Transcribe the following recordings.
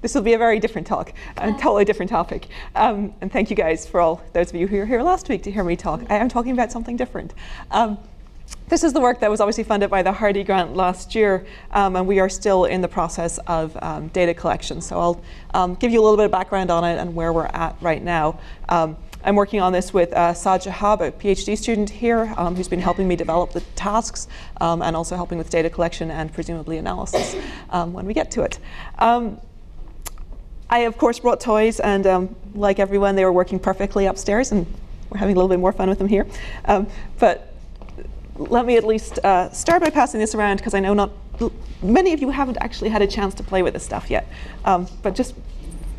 This will be a very different talk, a totally different topic. And thank you guys for all those of you who were here last week to hear me talk. I am talking about something different. This is the work that was obviously funded by the Hardy Grant last year, and we are still in the process of data collection. So I'll give you a little bit of background on it and where we're at right now. I'm working on this with Saad Shahab, a PhD student here, who's been helping me develop the tasks and also helping with data collection and presumably analysis when we get to it. I, of course, brought toys, and like everyone, they were working perfectly upstairs, and we're having a little bit more fun with them here. But let me at least start by passing this around, because I know not many of you haven't actually had a chance to play with this stuff yet. But just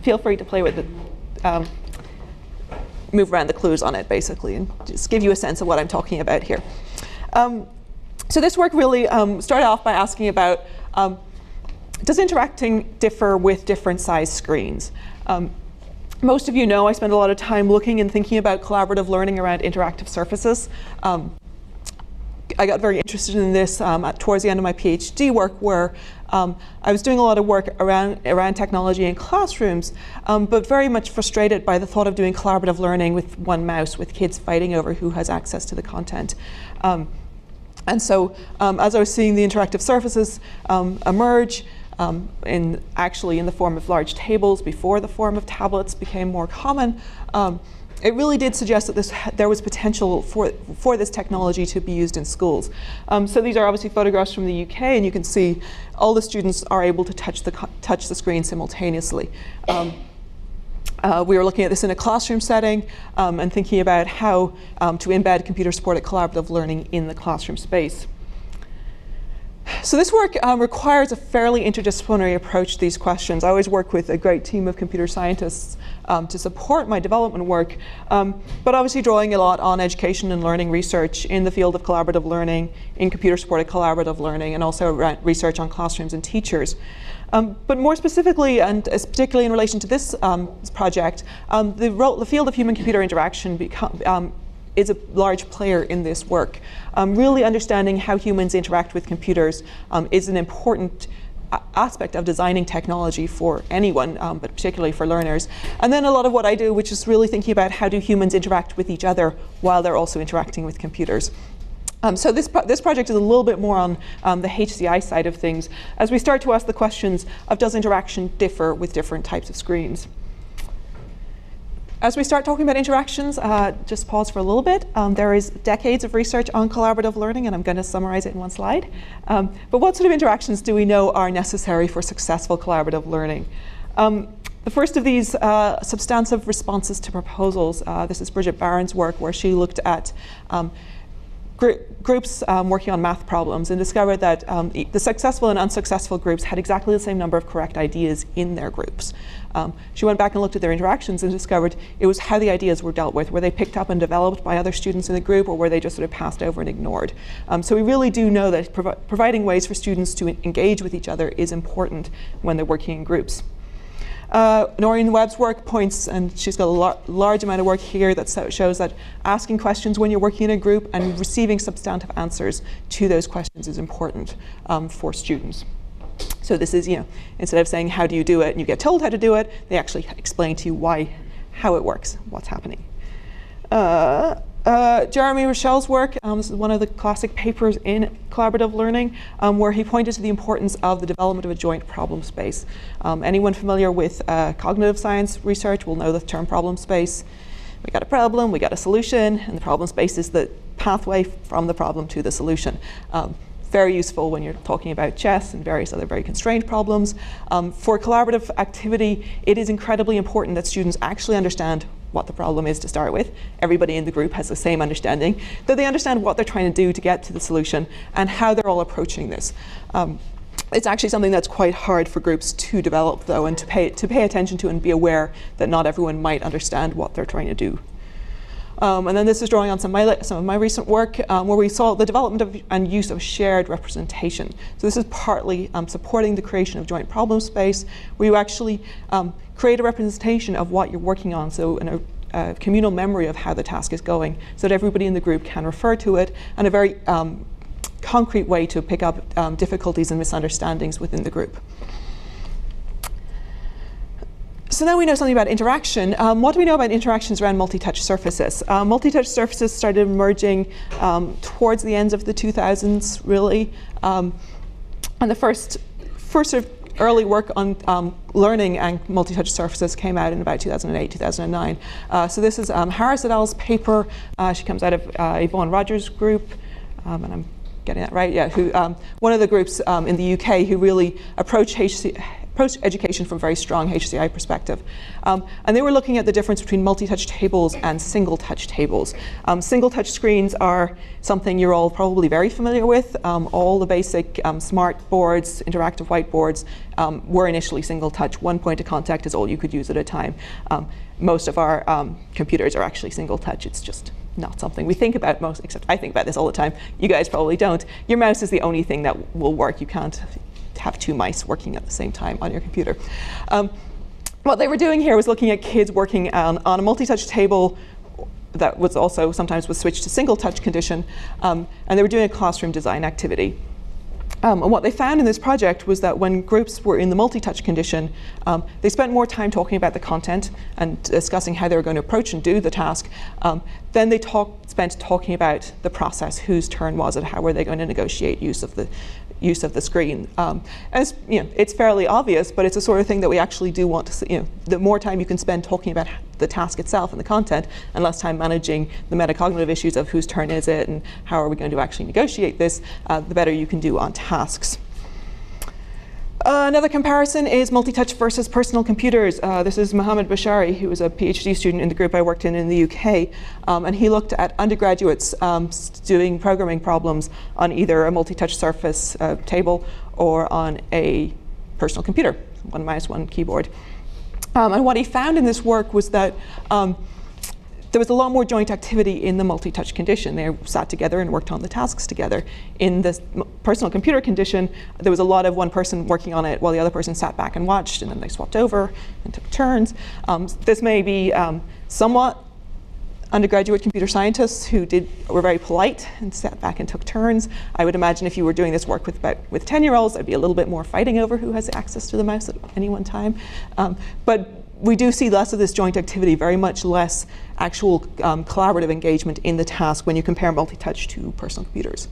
feel free to play with it. Move around the clues on it, basically, and just give you a sense of what I'm talking about here. So this work really started off by asking about, does interacting differ with different size screens? Most of you know I spend a lot of time looking and thinking about collaborative learning around interactive surfaces. I got very interested in this towards the end of my PhD work, where I was doing a lot of work around technology in classrooms, but very much frustrated by the thought of doing collaborative learning with one mouse, with kids fighting over who has access to the content. And so as I was seeing the interactive surfaces emerge, actually in the form of large tables before the form of tablets became more common, it really did suggest that there was potential for this technology to be used in schools. So these are obviously photographs from the UK, and you can see all the students are able to touch the screen simultaneously. We were looking at this in a classroom setting and thinking about how to embed computer-supported collaborative learning in the classroom space. So this work requires a fairly interdisciplinary approach to these questions. I always work with a great team of computer scientists to support my development work, but obviously drawing a lot on education and learning research in the field of collaborative learning, in computer-supported collaborative learning, and also research on classrooms and teachers. But more specifically, and particularly in relation to this project, the field of human-computer interaction is a large player in this work. Really understanding how humans interact with computers is an important aspect of designing technology for anyone, but particularly for learners. And then a lot of what I do, which is really thinking about how do humans interact with each other while they're also interacting with computers. So this project is a little bit more on the HCI side of things, as we start to ask the questions of, does interaction differ with different types of screens? As we start talking about interactions, just pause for a little bit. There is decades of research on collaborative learning, and I'm going to summarize it in one slide. But what sort of interactions do we know are necessary for successful collaborative learning? The first of these, substantive responses to proposals. This is Bridget Barron's work, where she looked at groups working on math problems and discovered that the successful and unsuccessful groups had exactly the same number of correct ideas in their groups. She went back and looked at their interactions and discovered it was how the ideas were dealt with. Were they picked up and developed by other students in the group, or were they just sort of passed over and ignored? So we really do know that providing ways for students to engage with each other is important when they're working in groups. Noreen Webb's work points, and she's got a large amount of work here that shows that asking questions when you're working in a group and receiving substantive answers to those questions is important for students. So this is, instead of saying, how do you do it, and you get told how to do it, they actually explain to you how it works, what's happening. Jeremy Rochelle's work, this is one of the classic papers in collaborative learning, where he pointed to the importance of the development of a joint problem space. Anyone familiar with cognitive science research will know the term problem space. We got a problem, we got a solution, and the problem space is the pathway from the problem to the solution. Very useful when you're talking about chess and various other very constrained problems. For collaborative activity, it is incredibly important that students actually understand what the problem is to start with. Everybody in the group has the same understanding, that they understand what they're trying to do to get to the solution and how they're all approaching this. It's actually something that's quite hard for groups to develop, though, and to pay attention to and be aware that not everyone might understand what they're trying to do. And then this is drawing on some of my recent work, where we saw the development of and use of shared representation. So this is partly supporting the creation of joint problem space, where you actually create a representation of what you're working on, so a communal memory of how the task is going, so that everybody in the group can refer to it, and a very concrete way to pick up difficulties and misunderstandings within the group. So now we know something about interaction. What do we know about interactions around multi-touch surfaces? Multi-touch surfaces started emerging towards the end of the 2000s, really. And the first sort of early work on learning and multi-touch surfaces came out in about 2008, 2009. So this is Harris et al.'s paper. She comes out of Yvonne Rogers' group, and I'm getting that right, yeah, who, one of the groups in the UK who really approached education from a very strong HCI perspective. And they were looking at the difference between multi-touch tables and single-touch tables. Single-touch screens are something you're all probably very familiar with. All the basic smart boards, interactive whiteboards were initially single-touch. One point of contact is all you could use at a time. Most of our computers are actually single-touch. It's just not something we think about most, except I think about this all the time. You guys probably don't. Your mouse is the only thing that will work. You can't have two mice working at the same time on your computer. What they were doing here was looking at kids working on a multi-touch table that was also sometimes was switched to single-touch condition, and they were doing a classroom design activity. And what they found in this project was that when groups were in the multi-touch condition, they spent more time talking about the content and discussing how they were going to approach and do the task. Then they spent talking about the process, whose turn was it, how were they going to negotiate use of the screen. As you know, it's fairly obvious, but it's the sort of thing that we actually do want to see. You know, the more time you can spend talking about the task itself and the content, and less time managing the metacognitive issues of whose turn is it and how are we going to actually negotiate this, the better you can do on tasks. Another comparison is multi-touch versus personal computers. This is Mohammed Bashari, who was a PhD student in the group I worked in the UK. And he looked at undergraduates doing programming problems on either a multi-touch surface table or on a personal computer, one mouse, one keyboard. And what he found in this work was that there was a lot more joint activity in the multi-touch condition. They sat together and worked on the tasks together. In the personal computer condition, there was a lot of one person working on it while the other person sat back and watched, and then they swapped over and took turns. This may be somewhat undergraduate computer scientists who were very polite and sat back and took turns. I would imagine if you were doing this work with 10-year-olds, there'd be a little bit more fighting over who has access to the mouse at any one time. But we do see less of this joint activity, very much less actual collaborative engagement in the task when you compare multi-touch to personal computers.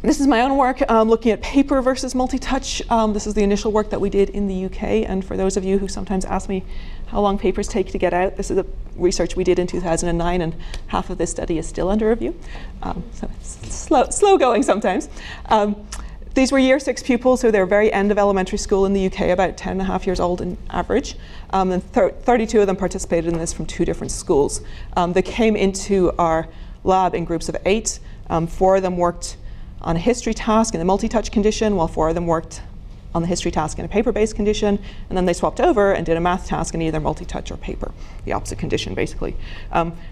This is my own work looking at paper versus multi-touch. This is the initial work that we did in the UK, and for those of you who sometimes ask me how long papers take to get out, this is the research we did in 2009, and half of this study is still under review. So it's slow going sometimes. These were year 6 pupils, so they're very end of elementary school in the UK, about 10.5 years old on average. And 32 of them participated in this from 2 different schools. They came into our lab in groups of 8. 4 of them worked on a history task in a multi-touch condition, while 4 of them worked on the history task in a paper-based condition, and then they swapped over and did a math task in either multi-touch or paper, the opposite condition, basically.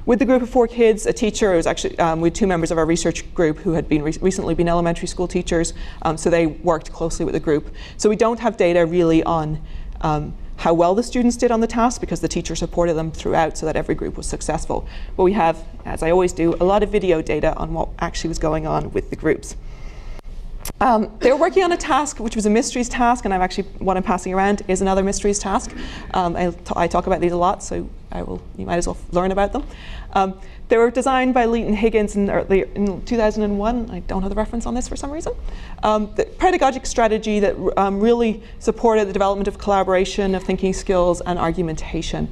With the group of 4 kids, a teacher, it was actually, we had 2 members of our research group who had recently been elementary school teachers, so they worked closely with the group. So we don't have data really on how well the students did on the task, because the teacher supported them throughout so that every group was successful. But we have, as I always do, a lot of video data on what actually was going on with the groups. They were working on a task which was a mysteries task, and what I'm passing around is another mysteries task. I talk about these a lot, so you might as well learn about them. They were designed by Leighton Higgins in 2001. I don't have the reference on this for some reason. The pedagogic strategy that really supported the development of collaboration, of thinking skills, and argumentation.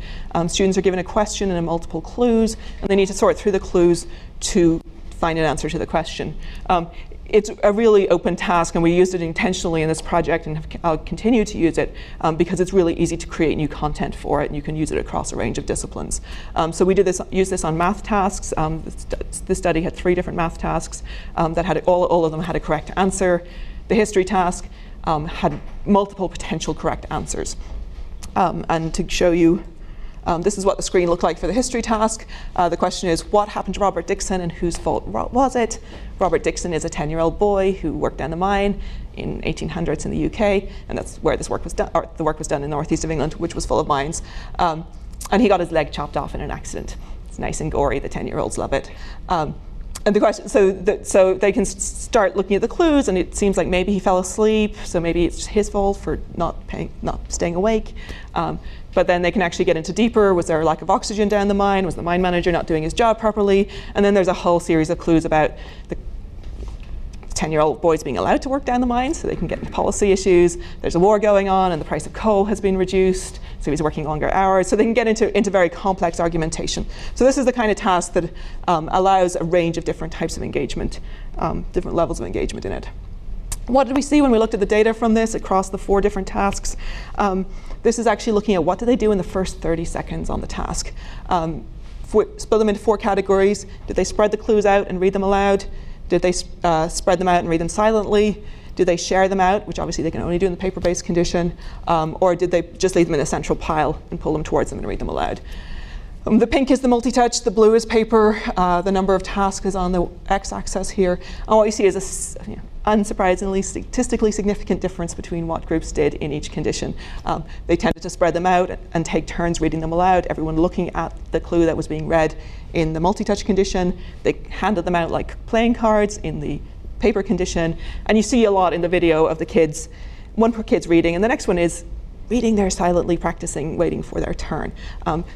Students are given a question and multiple clues, and they need to sort through the clues to find an answer to the question. It's a really open task, and we used it intentionally in this project, and I'll continue to use it because it's really easy to create new content for it, and you can use it across a range of disciplines. So we use this on math tasks. The study had 3 different math tasks that had all of them had a correct answer. The history task had multiple potential correct answers. And to show you, this is what the screen looked like for the history task. The question is, what happened to Robert Dixon and whose fault was it? Robert Dixon is a 10-year-old boy who worked down the mine in 1800s in the UK, and that's where this work was done, or the work was done in the northeast of England, which was full of mines. And he got his leg chopped off in an accident. It's nice and gory, the 10-year-olds love it. And And the question, so they can start looking at the clues, and it seems like maybe he fell asleep, so maybe it's his fault for not staying awake. But then they can actually get into deeper. Was there a lack of oxygen down the mine? Was the mine manager not doing his job properly? And then there's a whole series of clues about the 10-year-old boys being allowed to work down the mine, so they can get into policy issues. There's a war going on, and the price of coal has been reduced, so he's working longer hours. So they can get into very complex argumentation. So this is the kind of task that allows a range of different types of engagement, different levels of engagement in it. What did we see when we looked at the data from this across the 4 different tasks? This is actually looking at what do they do in the first 30 seconds on the task. Split them into 4 categories. Did they spread the clues out and read them aloud? Did they spread them out and read them silently? Did they share them out, which obviously they can only do in the paper-based condition? Or did they just leave them in a central pile and pull them towards them and read them aloud? The pink is the multi-touch, the blue is paper, the number of tasks is on the x-axis here. And what you see is a unsurprisingly statistically significant difference between what groups did in each condition. They tended to spread them out and take turns reading them aloud, everyone looking at the clue that was being read in the multi-touch condition. They handed them out like playing cards in the paper condition. And you see a lot in the video of the kids, one per kid's reading, and the next one is reading there silently, practicing, waiting for their turn.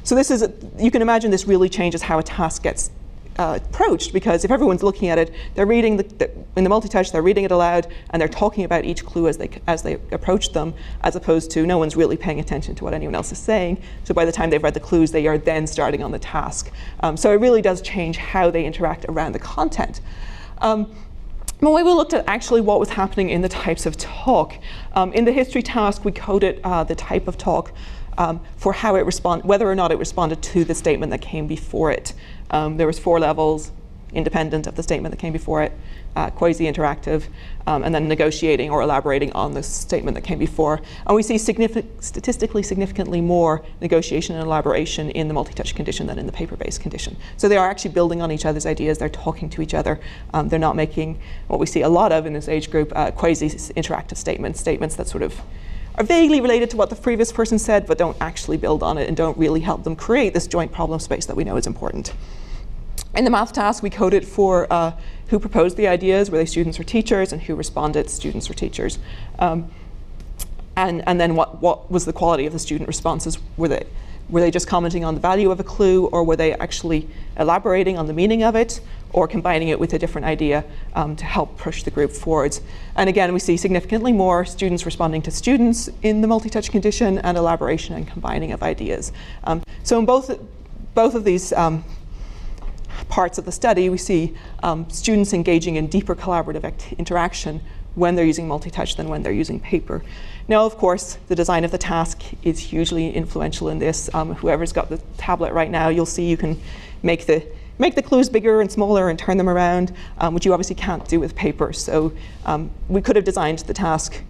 So this is, you can imagine this really changes how a task gets approached, because if everyone's looking at it, they're reading in the multi-touch, they're reading it aloud, and they're talking about each clue as they approach them, as opposed to no one's really paying attention to what anyone else is saying. So by the time they've read the clues, they are then starting on the task. So it really does change how they interact around the content. When we looked at actually what was happening in the types of talk, in the history task, we coded the type of talk for how it whether or not it responded to the statement that came before it. There was 4 levels, independent of the statement that came before it, quasi-interactive, and then negotiating or elaborating on the statement that came before. And we see statistically significantly more negotiation and elaboration in the multi-touch condition than in the paper-based condition. So they are actually building on each other's ideas, they're talking to each other. They're not making what we see a lot of in this age group, quasi-interactive statements that sort of are vaguely related to what the previous person said, but don't actually build on it and don't really help them create this joint problem space that we know is important. In the math task, we coded for who proposed the ideas, were they students or teachers, and who responded, students or teachers. And then what was the quality of the student responses? Were they just commenting on the value of a clue, or were they actually elaborating on the meaning of it, or combining it with a different idea to help push the group forwards? And again, we see significantly more students responding to students in the multi-touch condition, and elaboration and combining of ideas. So in both of these parts of the study, we see students engaging in deeper collaborative interaction when they're using multi-touch than when they're using paper. Now, of course, the design of the task is hugely influential in this. Whoever's got the tablet right now, you'll see you can make the clues bigger and smaller and turn them around, which you obviously can't do with paper. So we could have designed the task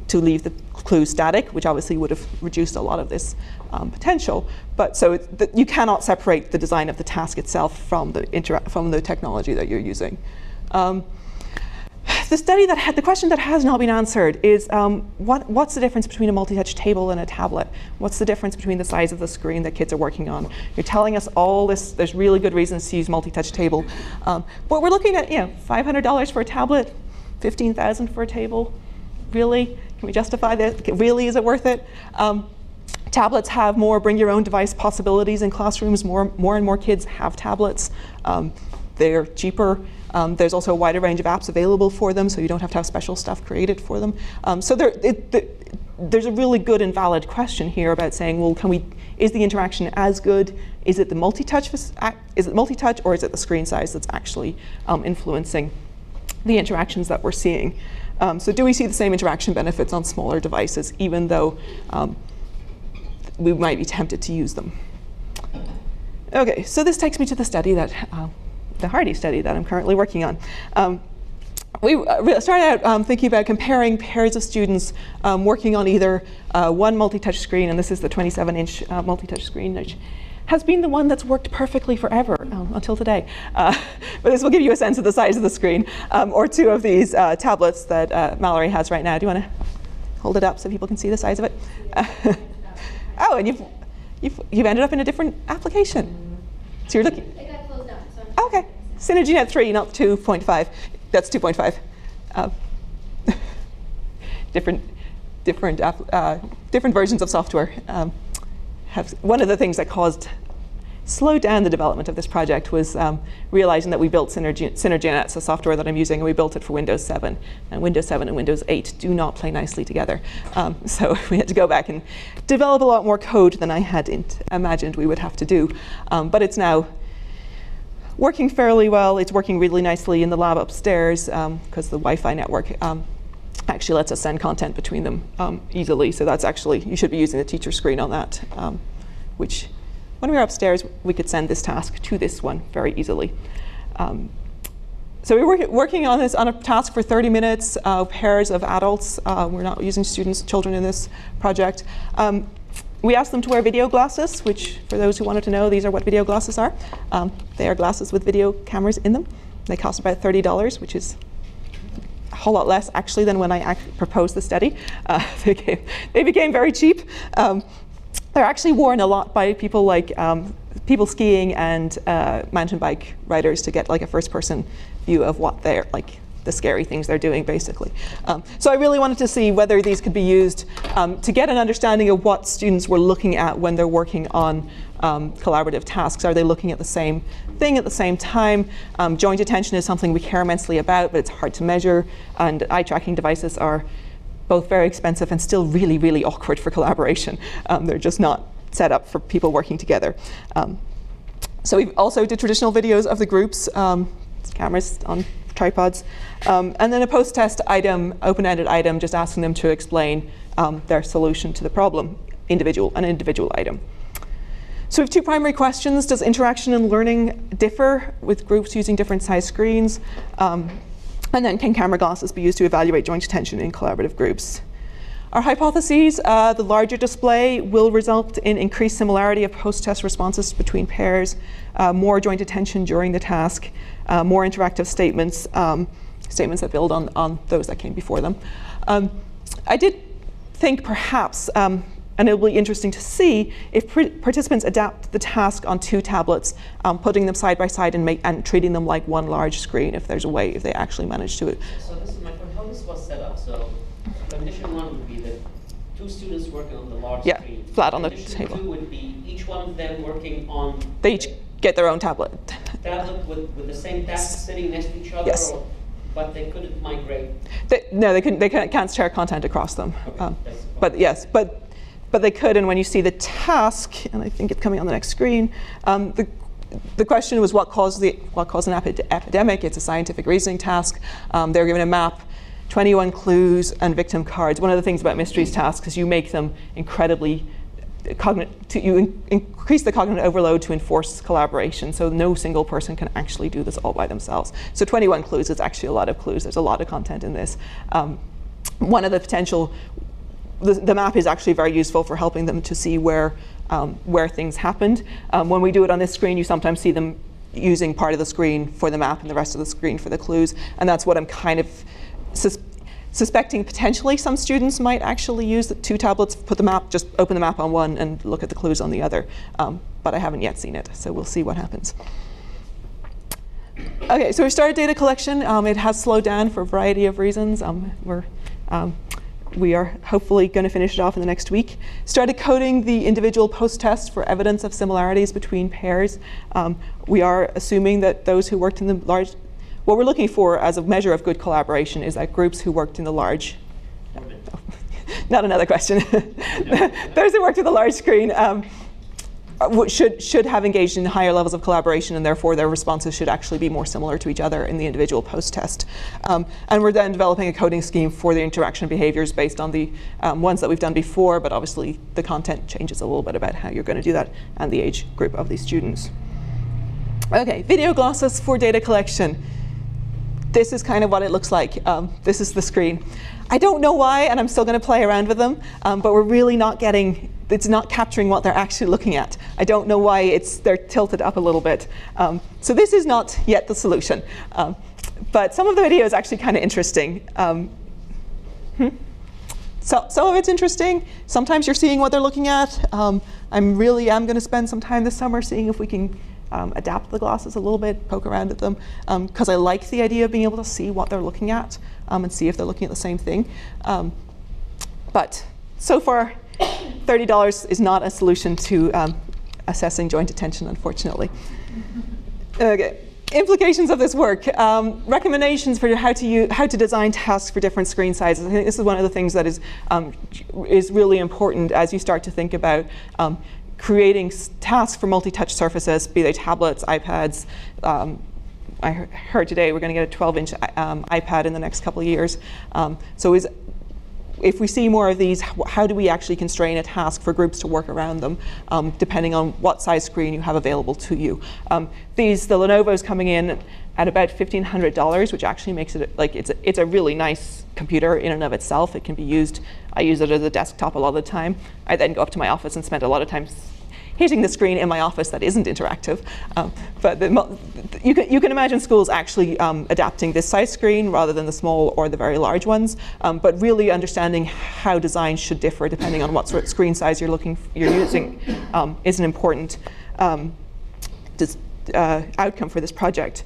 to leave the clues static, which obviously would have reduced a lot of this potential. But so you cannot separate the design of the task itself from the technology that you're using. The question that has not been answered is what's the difference between a multi-touch table and a tablet? What's the difference between the size of the screen that kids are working on? You're telling us all this, there's really good reasons to use multi-touch table. But we're looking at $500 for a tablet, $15,000 for a table. Really? Can we justify that? Really, is it worth it? Tablets have more bring your own device possibilities in classrooms. More and more kids have tablets. They're cheaper. There's also a wider range of apps available for them, so you don't have to have special stuff created for them. So there's a really good and valid question here about saying, well, is the interaction as good? Is it the multi-touch? Is it multi-touch, or is it the screen size that's actually influencing the interactions that we're seeing? So do we see the same interaction benefits on smaller devices, even though we might be tempted to use them? Okay, so this takes me to the study the Hardy study that I'm currently working on. We started out thinking about comparing pairs of students working on either one multi-touch screen, and this is the 27-inch multi-touch screen, which has been the one that's worked perfectly forever until today. But this will give you a sense of the size of the screen, or 2 of these tablets that Mallory has right now. Do you want to hold it up so people can see the size of it? Oh, and you've ended up in a different application. So you're looking. It got closed down. So okay. SynergyNet 3, not 2.5. That's 2.5. Different versions of software have. One of the things that slowed down the development of this project was realizing that we built SynergyNet, the software that I'm using, and we built it for Windows 7. And Windows 7 and Windows 8 do not play nicely together. So we had to go back and develop a lot more code than I had imagined we would have to do. But it's now working fairly well. It's working really nicely in the lab upstairs because the Wi-Fi network actually lets us send content between them easily. So that's actually, you should be using the teacher screen on that, which when we were upstairs, we could send this task to this one very easily. So we were working on this on a task for 30 minutes, pairs of adults. We're not using children in this project. We asked them to wear video glasses, which, for those who wanted to know, these are what video glasses are. They are glasses with video cameras in them. They cost about $30, which is a whole lot less, actually, than when I proposed the study. They became very cheap. They're actually worn a lot by people like people skiing and mountain bike riders to get like a first-person view of what they're like, the scary things they're doing, basically. So I really wanted to see whether these could be used to get an understanding of what students were looking at when they're working on collaborative tasks. Are they looking at the same thing at the same time? Joint attention is something we care immensely about, but it's hard to measure, and eye tracking devices are both very expensive and still really, really awkward for collaboration. They're just not set up for people working together. So we also did traditional videos of the groups, cameras on tripods, and then a post-test item, open-ended item, just asking them to explain their solution to the problem, an individual item. So we have two primary questions. Does interaction and learning differ with groups using different size screens? And then, can camera glasses be used to evaluate joint attention in collaborative groups? Our hypotheses, the larger display will result in increased similarity of post-test responses between pairs, more joint attention during the task, more interactive statements, statements that build on those that came before them. I did think perhaps, and it'll be interesting to see if participants adapt the task on two tablets, putting them side by side and treating them like one large screen, if there's a way, if they actually manage to. So this is my point, how this was set up. So condition one would be that two students working on the large screen. Flat on the condition table. Two would be each one of them working on. They each get their own tablet. Tablet with the same task sitting next to each other. Yes. But they couldn't migrate. No, they couldn't. They can't share content across them. Okay, but yes, but they could. And when you see the task, and I think it's coming on the next screen, the question was what caused an epidemic. It's a scientific reasoning task. They're given a map, 21 clues, and victim cards. One of the things about mysteries tasks is you make them incredibly you increase the cognitive overload to enforce collaboration, so no single person can actually do this all by themselves. So 21 clues is actually a lot of clues. There's a lot of content in this. One of the potential, the map is actually very useful for helping them to see where things happened. When we do it on this screen, you sometimes see them using part of the screen for the map and the rest of the screen for the clues, and that's what I'm kind of suspecting potentially some students might actually use the two tablets, just open the map on one and look at the clues on the other. But I haven't yet seen it, so we'll see what happens. Okay, so we started data collection. It has slowed down for a variety of reasons. We are hopefully going to finish it off in the next week. Started coding the individual post-tests for evidence of similarities between pairs. We are assuming that those who worked in the large, what we're looking for as a measure of good collaboration is that groups who worked in the large, not another question, those who worked with the large screen should have engaged in higher levels of collaboration, and therefore their responses should actually be more similar to each other in the individual post-test. And we're then developing a coding scheme for the interaction behaviors based on the ones that we've done before, but obviously the content changes a little bit about how you're going to do that and the age group of these students. Okay, video glasses for data collection. This is kind of what it looks like. This is the screen. I don't know why, and I'm still going to play around with them, but we're really not getting, it's not capturing what they're actually looking at. I don't know why they're tilted up a little bit. So this is not yet the solution. But some of the video is actually kind of interesting. So some of it's interesting. Sometimes you're seeing what they're looking at. I really am going to spend some time this summer seeing if we can adapt the glasses a little bit, poke around at them, because I like the idea of being able to see what they're looking at and see if they're looking at the same thing. But so far, $30 is not a solution to assessing joint attention, unfortunately. Okay. Implications of this work, recommendations for how to design tasks for different screen sizes. I think this is one of the things that is really important as you start to think about creating tasks for multi-touch surfaces, be they tablets, iPads. I heard today we're going to get a 12-inch iPad in the next couple of years. If we see more of these, how do we actually constrain a task for groups to work around them, depending on what size screen you have available to you? The Lenovo's coming in at about $1,500, which actually makes it like it's a really nice computer in and of itself. It can be used. I use it as a desktop a lot of the time. I then go up to my office and spend a lot of time hitting the screen in my office that isn't interactive. But you can imagine schools actually adapting this size screen rather than the small or the very large ones, but really understanding how design should differ depending on what sort of screen size you're using is an important outcome for this project.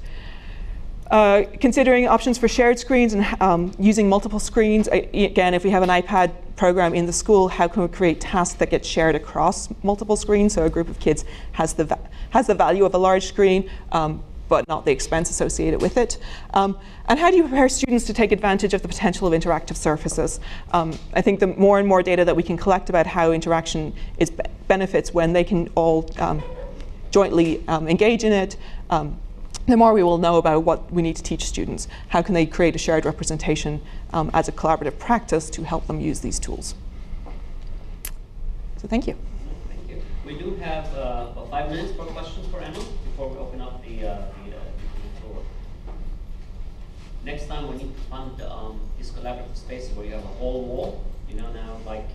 Considering options for shared screens and using multiple screens. Again, if we have an iPad program in the school, how can we create tasks that get shared across multiple screens so a group of kids has the value of a large screen, but not the expense associated with it? And how do you prepare students to take advantage of the potential of interactive surfaces? I think the more and more data that we can collect about how interaction benefits when they can all jointly engage in it, the more we will know about what we need to teach students. How can they create a shared representation as a collaborative practice to help them use these tools? So thank you. Thank you. We do have about 5 minutes for questions for Emma before we open up the floor. Next time we need to fund these collaborative spaces where you have a whole wall, now like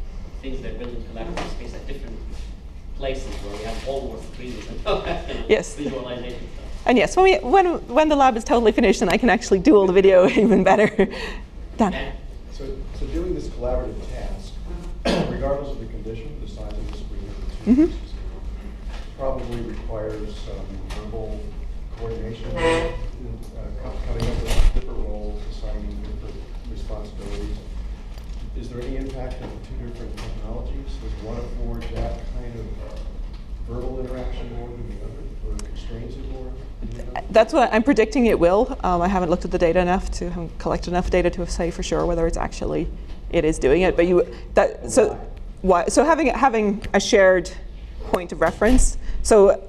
things that build in collaborative space at different places where we have all more screens and yes. visualization stuff. And yes, when the lab is totally finished and I can actually do all the video even better. Done. So doing this collaborative task, regardless of the condition, the size of the screen, or the two pieces, probably requires some verbal coordination, coming up with different roles, assigning different responsibilities. Is there any impact of the two different technologies? Does one afford that kind of verbal interaction more than the other, or constrains it more? That's what I'm predicting it will. I haven't looked at the data enough haven't collected enough data to say for sure whether it is doing it. But so having a shared point of reference. So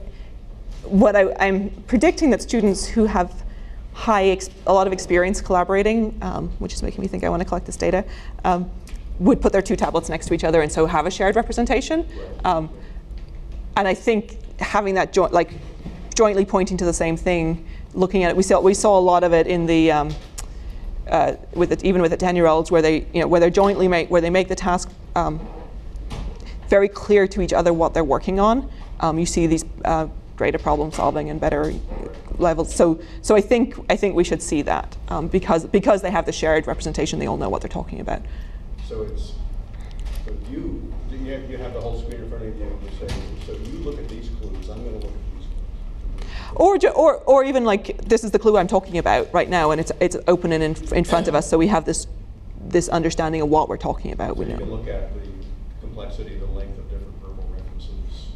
what I'm predicting that students who have a lot of experience collaborating, which is making me think I want to collect this data, would put their 2 tablets next to each other and so have a shared representation. And I think having that jointly pointing to the same thing, looking at it, we saw a lot of it in the even with the 10-year-olds where they jointly make the task very clear to each other what they're working on. You see these greater problem solving and better levels. So I think we should see that because they have the shared representation, they all know what they're talking about. So you have the whole screen in front of you and you say, so you look at these clues, I'm going to look at these clues. Or even like, this is the clue I'm talking about right now, and it's open and in front of us, so we have this understanding of what we're talking about. So you can look at the complexity, the length of different verbal references.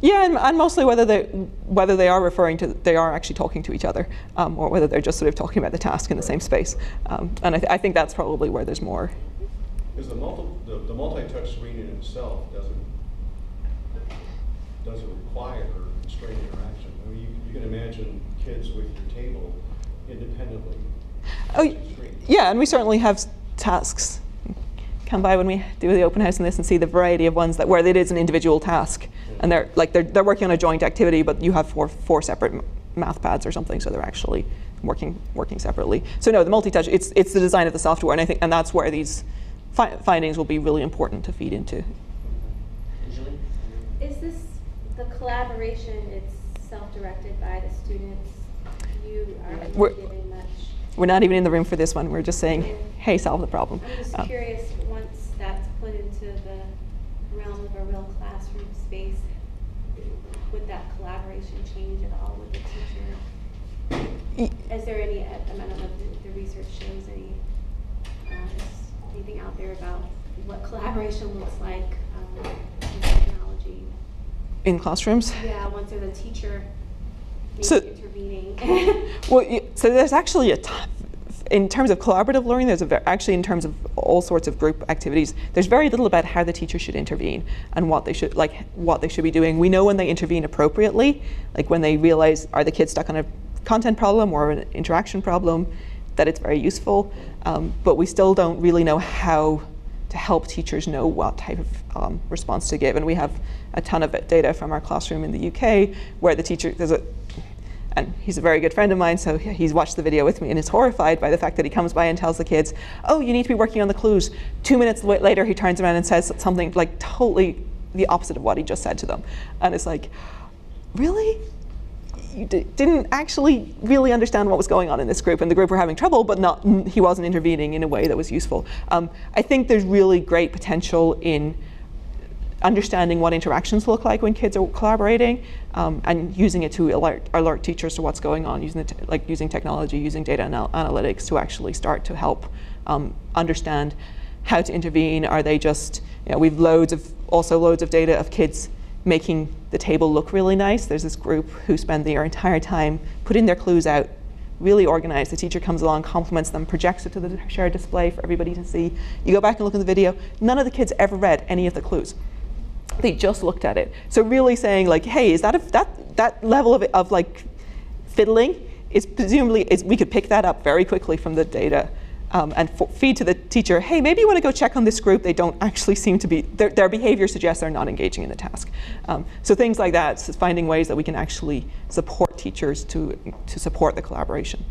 Yeah, and mostly whether they are actually talking to each other, or whether they're just sort of talking about the task in the same space. And I think that's probably where there's more. Because the multi-touch screen in itself doesn't require constrained interaction. I mean, you can imagine kids with your table independently. Oh, yeah, and we certainly have tasks. Come by when we do the open house in this and see the variety of ones where it is an individual task, and they're working on a joint activity, but you have four separate math pads or something, so they're actually working separately. So no, the multi-touch, it's the design of the software, and that's where these findings will be really important to feed into. Is this the collaboration? It's self-directed by the students. You are given much. We're not even in the room for this one. We're just saying, hey, solve the problem. I'm just curious, once that's put into the realm of a real classroom space, would that collaboration change at all with the teacher? Is there any, I don't know if the research shows anything out there about what collaboration looks like in technology? In classrooms? Yeah, once there's a teacher maybe intervening. Well, so there's actually in terms of collaborative learning, there's actually in terms of all sorts of group activities, there's very little about how the teacher should intervene and what they should be doing. We know when they intervene appropriately, like when they realize, are the kids stuck on a content problem or an interaction problem, that it's very useful. But we still don't really know how to help teachers know what type of response to give. And we have a ton of data from our classroom in the UK where the teacher, and he's a very good friend of mine, so he's watched the video with me and is horrified by the fact that he comes by and tells the kids, oh, you need to be working on the clues. 2 minutes later, he turns around and says something like totally the opposite of what he just said to them. And it's like, really? You didn't actually really understand what was going on in this group, and the group were having trouble, but he wasn't intervening in a way that was useful. I think there's really great potential in understanding what interactions look like when kids are collaborating, and using it to alert teachers to what's going on, using technology, using data analytics to actually start to help understand how to intervene. Are they just, we've loads of data of kids making the table look really nice. There's this group who spend their entire time putting their clues out, really organized. The teacher comes along, compliments them, projects it to the shared display for everybody to see. You go back and look at the video, none of the kids ever read any of the clues. They just looked at it. So really saying like, hey, is that level of like fiddling is presumably, we could pick that up very quickly from the data, and feed to the teacher, hey, maybe you want to go check on this group. They don't actually seem to be, their behavior suggests they're not engaging in the task. So things like that, so finding ways that we can actually support teachers to support the collaboration.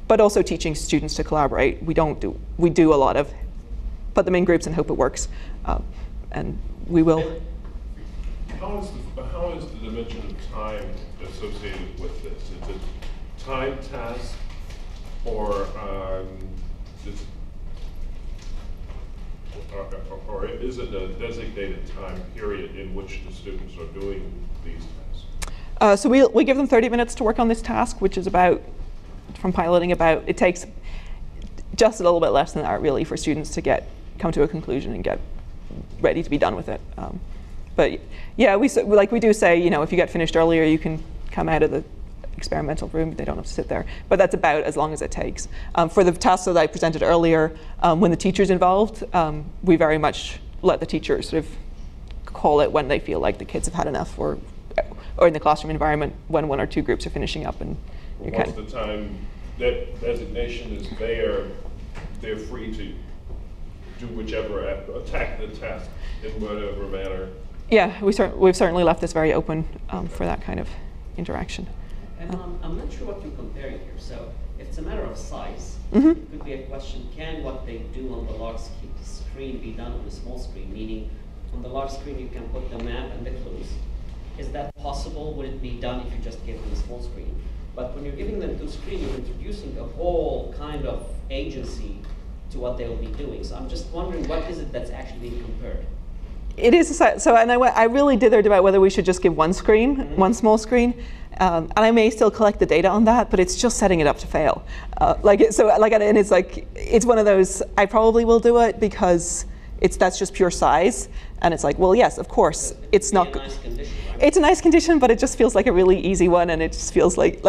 But also teaching students to collaborate. We do a lot of put them in groups and hope it works. And we will. How is the dimension of time associated with this? Is it time task, or is it a designated time period in which the students are doing these tasks? So we give them 30 minutes to work on this task, which is about, from piloting it takes just a little bit less than that really for students to come to a conclusion and get ready to be done with it. But yeah, we do say, if you get finished earlier, you can come out of the experimental room. They don't have to sit there. But that's about as long as it takes. For the tasks that I presented earlier, when the teacher's involved, we very much let the teacher sort of call it when they feel like the kids have had enough, or in the classroom environment when one or two groups are finishing up. And once the time that designation is there, they're free to do whichever, attack the task in whatever manner. Yeah, we've certainly left this very open for that kind of interaction. And I'm not sure what you're comparing here. So if it's a matter of size, Mm-hmm. it could be a question, can what they do on the large screen be done on the small screen? Meaning, on the large screen you can put the map and the clues. Is that possible? Would it be done if you just gave them a small screen? But when you're giving them two screens, you're introducing a whole kind of agency to what they will be doing. So I'm just wondering, what is it that's actually being compared? It is and I really dithered about whether we should just give one screen, mm-hmm. one small screen, and I may still collect the data on that, but it's just setting it up to fail. And it's like, it's one of those, I probably will do it because that's just pure size, and it's like, well, yes, of course, it's not. A nice condition, right? It's a nice condition, but it just feels like a really easy one, and it just feels like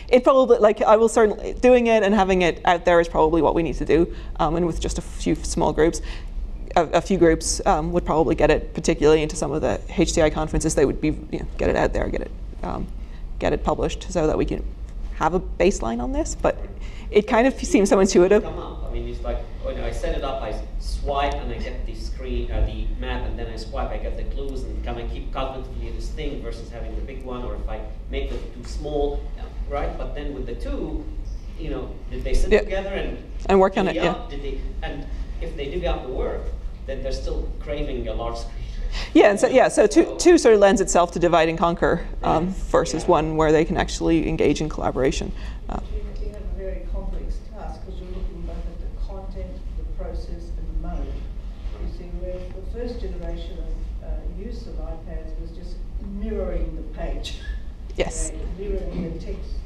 it probably, I will certainly, doing it and having it out there is probably what we need to do, and with just a few small groups. A few groups would probably get it, particularly into some of the HCI conferences. They would get it out there, get it published, so that we can have a baseline on this. But it kind of seems so intuitive. Come up. I mean, it's like when I set it up, I swipe and I get the screen, the map, and then I swipe, I get the clues, and can I keep cognitively this thing versus having the big one, or if I make it too small, right? But then with the two, did they sit together and work on it? Yeah. And if they dig out the work, then they're still craving a large screen. Yeah, and so two sort of lends itself to divide and conquer versus one where they can actually engage in collaboration. You have a very complex task because you're looking both at the content, the process, and the mode. see, where the first generation of use of iPads was just mirroring the page. Yes. Right, mirroring the text.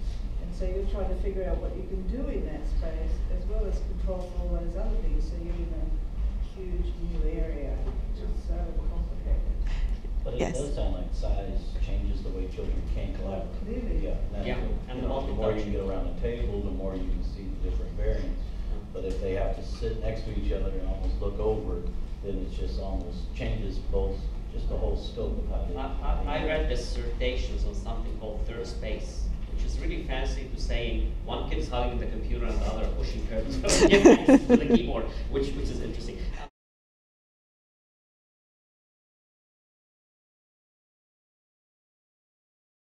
And so you're trying to figure out what you can do in that space, as well as control for all those other things. So you're in a huge new area, which is so complicated. But it Yes. does sound like size changes the way children can collaborate. Clearly. Yeah, that's Yeah, what- and you know, the more you multitouch. can get around the table, the more you can see the different variants. But if they have to sit next to each other and almost look over, then it just almost changes both, just the whole scope of how they. I read dissertations on something called third space, which is really fancy to say one kid is hugging the computer and the other pushing her to the keyboard, which is interesting.